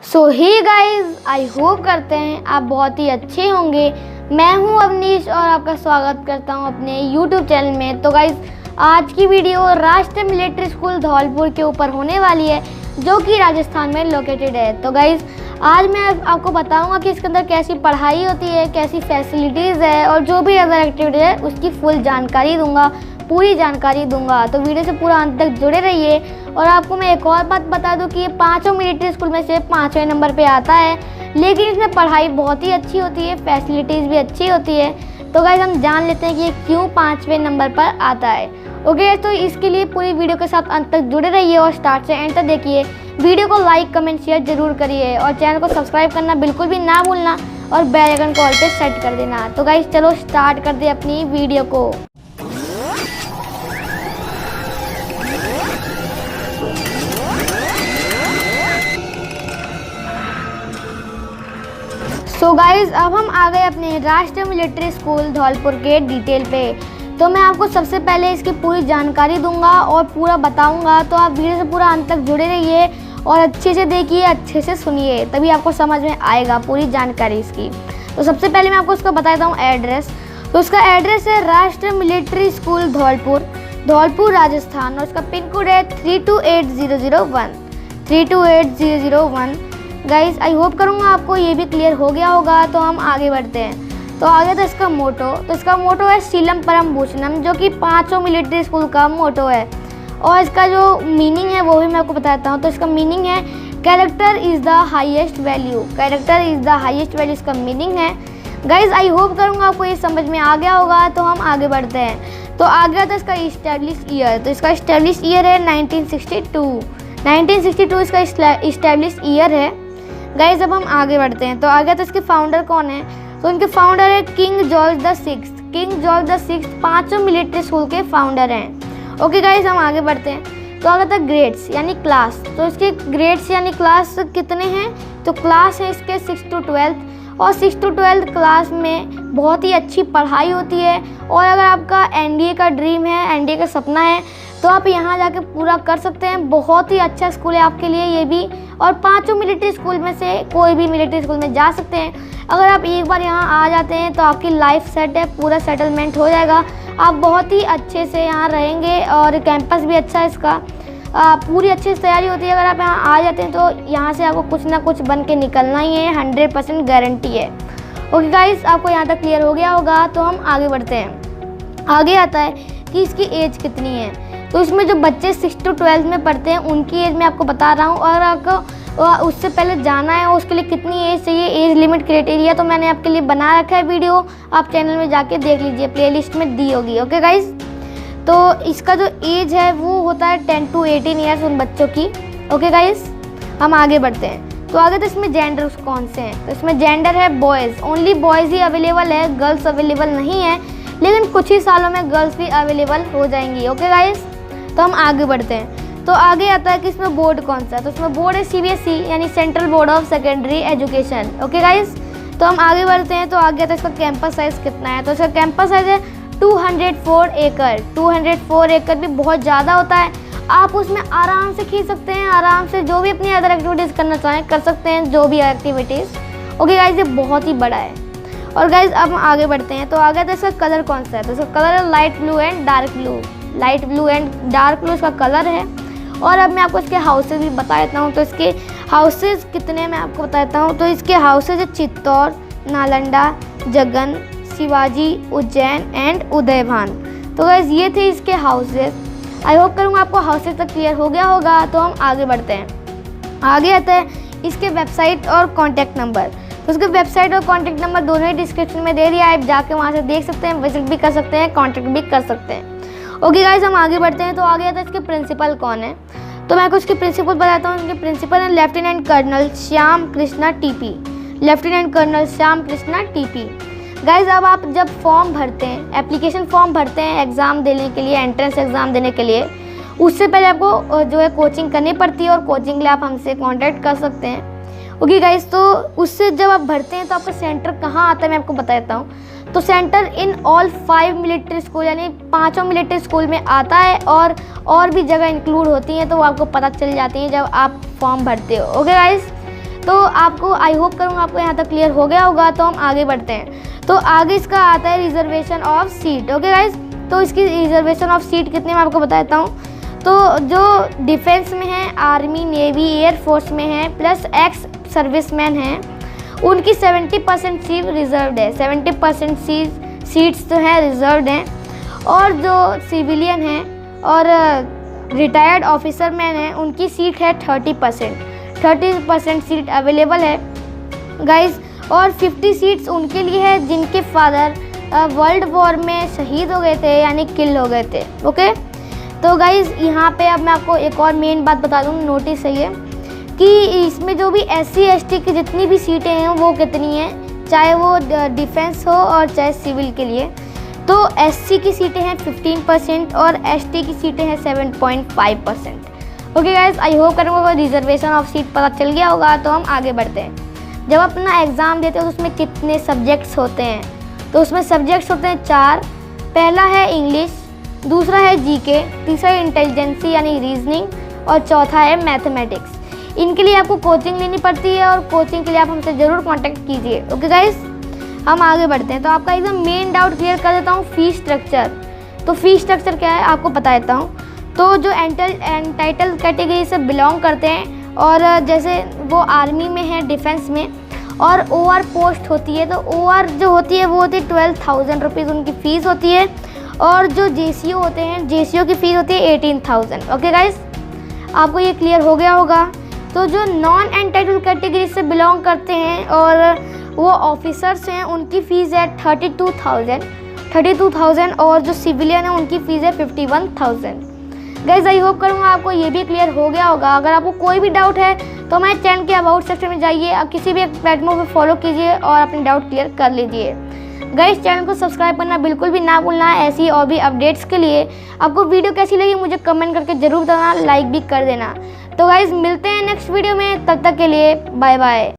So hey guys, I hope करते हैं आप बहुत ही अच्छे होंगे। मैं हूं अवनीश और आपका स्वागत करता हूं अपने यूट्यूब चैनल में। तो गाइस, आज की वीडियो राष्ट्रीय मिलिट्री स्कूल धौलपुर के ऊपर होने वाली है, जो कि राजस्थान में लोकेटेड है। तो गाइस, आज मैं आपको बताऊंगा कि इसके अंदर कैसी पढ़ाई होती है, कैसी फैसिलिटीज़ है और जो भी अदर एक्टिविटी है उसकी फुल जानकारी दूंगा, पूरी जानकारी दूंगा। तो वीडियो से पूरा अंत तक जुड़े रहिए। और आपको मैं एक और बात बता दूं कि ये पाँचों मिलिट्री स्कूल में से 5वें नंबर पे आता है, लेकिन इसमें पढ़ाई बहुत ही अच्छी होती है, फैसिलिटीज़ भी अच्छी होती है। तो गाइस, हम जान लेते हैं कि ये क्यों 5वें नंबर पर आता है। ओके, तो इसके लिए पूरी वीडियो के साथ अंत तक जुड़े रहिए और स्टार्ट से एंड तक देखिए। वीडियो को लाइक, कमेंट, शेयर जरूर करिए और चैनल को सब्सक्राइब करना बिल्कुल भी ना भूलना और बेल आइकन को ऑल पे सेट कर देना। तो गाइस, चलो स्टार्ट कर दे अपनी वीडियो को। सो गाइज, अब हम आ गए अपने राष्ट्रीय मिलिट्री स्कूल धौलपुर के डिटेल पे। तो मैं आपको सबसे पहले इसकी पूरी जानकारी दूंगा और पूरा बताऊंगा। तो आप वीडियो से पूरा अंत तक जुड़े रहिए और अच्छे से देखिए, अच्छे से सुनिए, तभी आपको समझ में आएगा पूरी जानकारी इसकी। तो सबसे पहले मैं आपको उसका बता देता हूँ एड्रेस। तो उसका एड्रेस है राष्ट्रीय मिलिट्री स्कूल धौलपुर राजस्थान, और उसका पिन कोड है 328001 32800 गाइस, आई होप करूँगा आपको ये भी क्लियर हो गया होगा। तो हम आगे बढ़ते हैं। तो आगे तो इसका मोटो है शीलम परम भूषणम, जो कि 5 मिलिट्री स्कूल का मोटो है। और इसका जो मीनिंग है वो भी मैं आपको बताता हूँ। तो इसका मीनिंग है character is the highest value. इसका मीनिंग है। गाइस, आई होप करूँगा आपको ये समझ में आ गया होगा। तो हम आगे बढ़ते हैं। तो आगे तो इसका इस्टेब्लिश ईयर। तो इसका इस्टेब्लिश ईयर है 1962 इसका इस्टेब्लिश ईयर है। गाइस, अब हम आगे बढ़ते हैं। तो आगे तो इसके फाउंडर कौन है? तो उनके फाउंडर है king George the sixth. 5 military school के फाउंडर हैं। ओके गाइस, हम आगे बढ़ते हैं। तो आगे तक ग्रेड्स यानी क्लास। तो इसके ग्रेड्स यानी क्लास कितने हैं? तो क्लास है इसके 6 to 12, और 6 to 12 क्लास में बहुत ही अच्छी पढ़ाई होती है। और अगर आपका एनडीए का ड्रीम है, एनडीए का सपना है, तो आप यहाँ जाके पूरा कर सकते हैं। बहुत ही अच्छा स्कूल है आपके लिए ये भी। और 5 मिलिट्री स्कूल में से कोई भी मिलिट्री स्कूल में जा सकते हैं। अगर आप एक बार यहाँ आ जाते हैं तो आपकी लाइफ सेट है, पूरा सेटलमेंट हो जाएगा। आप बहुत ही अच्छे से यहाँ रहेंगे और कैंपस भी अच्छा है इसका। पूरी अच्छी से तैयारी होती है। अगर आप यहाँ आ जाते हैं तो यहाँ से आपको कुछ ना कुछ बन के निकलना ही है, 100% गारंटी है। ओके गाइस, आपको यहाँ तक क्लियर हो गया होगा। तो हम आगे बढ़ते हैं। आगे आता है कि इसकी एज कितनी है। तो इसमें जो बच्चे 6 to 12 में पढ़ते हैं उनकी एज मैं आपको बता रहा हूँ। और आपको उससे पहले जाना है उसके लिए कितनी एज चाहिए, एज लिमिट क्राइटेरिया, तो मैंने आपके लिए बना रखा है वीडियो। आप चैनल में जाके देख लीजिए, प्लेलिस्ट में दी होगी। ओके गाइस, तो इसका जो एज है वो होता है 10 to 18 ईयर्स उन बच्चों की। ओके गाइस, हम आगे बढ़ते हैं। तो आगे तो इसमें जेंडर कौन से हैं? तो इसमें जेंडर है बॉयज़, ओनली बॉयज़ ही अवेलेबल है, गर्ल्स अवेलेबल नहीं है। लेकिन कुछ ही सालों में गर्ल्स भी अवेलेबल हो जाएंगी। ओके गाइस, तो हम आगे बढ़ते हैं। तो आगे आता है कि इसमें बोर्ड कौन सा है। तो इसमें बोर्ड है CBSE यानी central board of secondary education. Okay guys, तो हम आगे बढ़ते हैं। तो आगे आता है इसका कैंपस साइज़ कितना है। तो इसका कैंपस साइज़ है 204 एकड़। 204 एकड़ भी बहुत ज़्यादा होता है। आप उसमें आराम से खेल सकते हैं, आराम से जो भी अपनी अदर एक्टिविटीज़ करना चाहें कर सकते हैं, जो भी एक्टिविटीज़। ओके गाइस, ये बहुत ही बड़ा है। और गाइस, अब हम आगे बढ़ते हैं। तो आगे आता है इसका कलर कौन सा है। तो इसका कलर है light blue and dark blue इसका कलर है। और अब मैं आपको इसके हाउसेज भी बता देता हूँ। तो इसके हाउसेज कितने मैं आपको बता देता हूँ। तो इसके हाउसेज है चित्तौड़, नालंदा, जगन, शिवाजी, उज्जैन एंड उदयभान। तो गाइस, ये थे इसके हाउसेज। आई होप करूँगा आपको हाउसेज तक क्लियर हो गया होगा। तो हम आगे बढ़ते हैं। आगे आता है इसके वेबसाइट और कॉन्टैक्ट नंबर। तो उसके वेबसाइट और कॉन्टैक्ट नंबर दोनों ही डिस्क्रिप्शन में दे दिया है, आप जाके वहाँ से देख सकते हैं, विजिट भी कर सकते हैं, कॉन्टैक्ट भी कर सकते हैं। ओके गाइस, हम आगे बढ़ते हैं। तो आगे आता है इसके प्रिंसिपल कौन है। तो मैं कुछ के प्रिंसिपल बताता हूँ। इनके प्रिंसिपल हैं lieutenant colonel Shyam Krishna TP. Guys, अब आप जब फॉर्म भरते हैं, एप्लीकेशन फॉर्म भरते हैं एग्ज़ाम देने के लिए, एंट्रेंस एग्ज़ाम देने के लिए, उससे पहले आपको जो है कोचिंग करनी पड़ती है। और कोचिंग के लिए आप हमसे कॉन्टैक्ट कर सकते हैं। ओके गाइस, तो उससे जब आप भरते हैं तो आपका सेंटर कहाँ आता है मैं आपको बता देता हूँ। तो centre in all 5 military school यानी 5 मिलिट्री स्कूल में आता है। और भी जगह इंक्लूड होती हैं, तो वो आपको पता चल जाती हैं जब आप फॉर्म भरते हो। ओके गाइस, तो आपको आई होप करूँगा आपको यहाँ तक क्लियर हो गया होगा। तो हम आगे बढ़ते हैं। तो आगे इसका आता है reservation of seat. Okay guys, तो इसकी रिजर्वेशन ऑफ सीट कितने मैं आपको बताता हूँ। तो जो डिफेंस में है, आर्मी, नेवी, एयरफोर्स में है, प्लस एक्स सर्विसमैन हैं, उनकी 70% सीट रिजर्व्ड है। 70% सीट्स जो हैं रिजर्व्ड हैं। और जो सिविलियन हैं और रिटायर्ड ऑफिसर मैन हैं, उनकी सीट है 30% सीट अवेलेबल है गाइज। और 50 सीट्स उनके लिए है जिनके फादर वर्ल्ड वॉर में शहीद हो गए थे, यानी किल हो गए थे। ओके, तो गाइज़ यहाँ पे अब मैं आपको एक और मेन बात बता दूँ, नोटिस है ये कि इसमें जो भी SC ST की जितनी भी सीटें हैं वो कितनी हैं, चाहे वो डिफेंस हो और चाहे सिविल के लिए। तो SC की सीटें हैं 15% और ST की सीटें हैं 7.5%। ओके गाइज़, आई होप करूँगा रिजर्वेशन ऑफ सीट पता चल गया होगा। तो हम आगे बढ़ते हैं। जब अपना एग्ज़ाम देते हैं तो उसमें कितने सब्जेक्ट्स होते हैं, तो उसमें सब्जेक्ट्स होते हैं 4। पहला है इंग्लिश, दूसरा है GK, तीसरा है इंटेलिजेंसी यानी रीजनिंग और चौथा है मैथमेटिक्स। इनके लिए आपको कोचिंग लेनी पड़ती है और कोचिंग के लिए आप हमसे ज़रूर कांटेक्ट कीजिए। ओके गाइस, हम आगे बढ़ते हैं। तो आपका एकदम मेन डाउट क्लियर कर देता हूँ, फ़ीस स्ट्रक्चर। तो फ़ीस स्ट्रक्चर क्या है आपको बता देता हूँ। तो जो एंटाइटल कैटेगरी से बिलोंग करते हैं और जैसे वो आर्मी में है, डिफेंस में, और OR पोस्ट होती है, तो OR जो होती है वो होती है 12,000 रुपीज़ उनकी फ़ीस होती है। और जो JCO होते हैं, JCO की फ़ीस होती है 18,000। ओके गाइस, आपको ये क्लियर हो गया होगा। तो जो नॉन एंटाइटल कैटेगरी से बिलोंग करते हैं और वो ऑफिसर्स हैं, उनकी फ़ीस है 32,000 और जो सिविलियन है उनकी फ़ीस है 51,000। गाइस, आई होप करूँगा आपको ये भी क्लियर हो गया होगा। अगर आपको कोई भी डाउट है तो हमारे चैनल के अबाउट सेक्शन में जाइए, आप किसी भी प्लेटफॉर्म पर फॉलो कीजिए और अपने डाउट क्लियर कर लीजिए। गाइस, चैनल को सब्सक्राइब करना बिल्कुल भी ना भूलना है ऐसी और भी अपडेट्स के लिए। आपको वीडियो कैसी लगी मुझे कमेंट करके ज़रूर बताना, लाइक भी कर देना। तो गाइस, मिलते हैं नेक्स्ट वीडियो में, तब तक के लिए बाय बाय।